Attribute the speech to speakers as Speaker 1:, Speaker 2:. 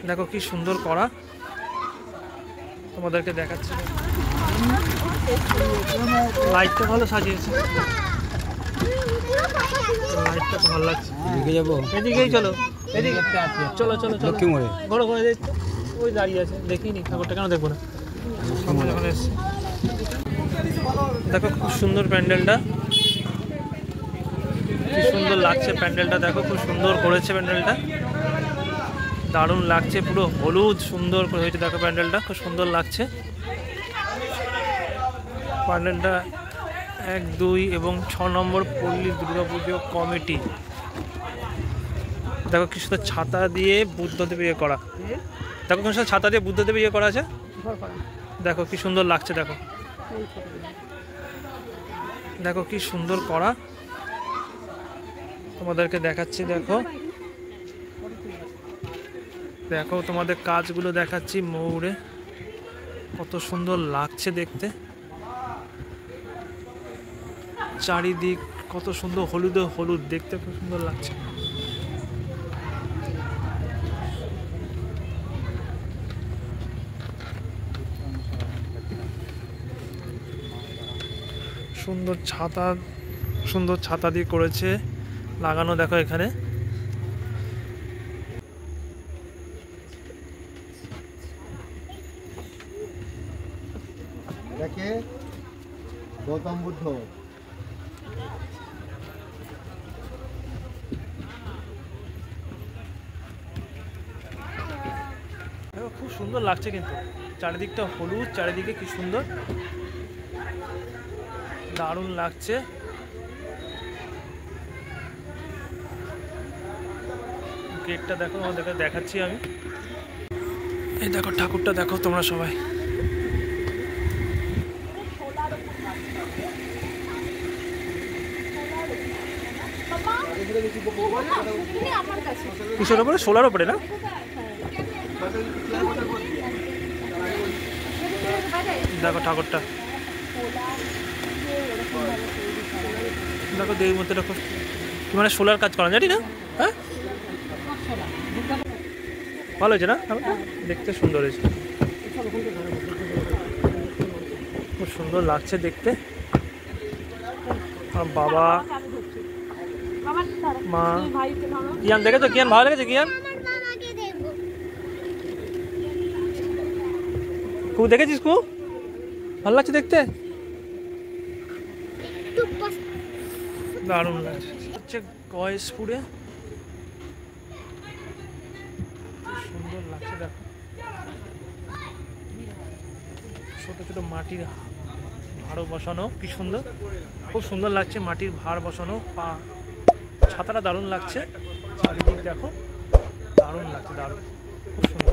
Speaker 1: দেখো কি সুন্দর করা, তোমাদেরকে দেখাচ্ছি। লাইটটা ভালো সাজিয়েছে, লাইটটা তো ভালো লাগছে।
Speaker 2: এদিকে যাবো,
Speaker 1: এদিকেই চলো, এদিকে চলো চলো চলো। বড় করে ওই দাঁড়িয়ে আছে, দেখিনি ঠাকুরটা, কেন দেখবো না। দেখো খুব সুন্দর প্যান্ডেলটা, কি সুন্দর লাগছে প্যান্ডেলটা। দেখো খুব সুন্দর করেছে প্যান্ডেলটা, দারুণ লাগছে, পুরো হলুদ সুন্দর করে হয়েছে। দেখো প্যান্ডেলটা খুব সুন্দর লাগছে। প্যান্ডেলটা 1, 2 এবং 6 নম্বর পল্লী দুর্গাপুজো কমিটি। দেখো কি সুন্দর ছাতা দিয়ে বুদ্ধদেব ইয়ে করা। দেখো কি সুন্দর ছাতা দিয়ে বুদ্ধদেব ইয়ে করা আছে। দেখো কি সুন্দর লাগছে। দেখো দেখো কি সুন্দর করা, তোমাদেরকে দেখাচ্ছি। দেখো দেখো তোমাদের কাজগুলো দেখাচ্ছি। ময়ূরে কত সুন্দর লাগছে দেখতে, চারিদিক কত সুন্দর হলুদে হলুদ, দেখতে খুব সুন্দর লাগছে। সুন্দর ছাতা দিয়ে করেছে লাগানো। দেখো এখানে
Speaker 2: দেখে গৌতম বুদ্ধ।
Speaker 1: খুব সুন্দর লাগছে কিন্তু, চারিদিকটা হলুদ, চারিদিকে কি সুন্দর, দারুণ লাগছে। গেটটা দেখো, তোমাদেরকে দেখাচ্ছি আমি। এই দেখো ঠাকুরটা দেখো তোমরা সবাই। কিসের উপরে? সোলার উপরে না? দেখো ঠাকুরটা, দেখো দেবীর মধ্যে দেখো, মানে সোলার কাজ করা জানি না। হ্যাঁ ভালো হয়েছে না, দেখতে সুন্দর হয়েছে, খুব সুন্দর লাগছে দেখতে। বাবা মা কিয়ান দেখেছো? কিয়ান ভালো লেগেছে? কিয়ান খুব দেখেছিস? খুব ভালো লাগছে দেখতে, দারুণ লাগছে। হচ্ছে গয়েশপুরে, সুন্দর লাগছে। দেখো ছোট ছোট মাটির ভাড় বসানো, কি সুন্দর, খুব সুন্দর লাগছে। মাটির ভাড় বসানো, পা ছাতাটা দারুণ লাগছে। চারিদিক দেখো, দারুণ লাগছে, দারুণ, খুব সুন্দর।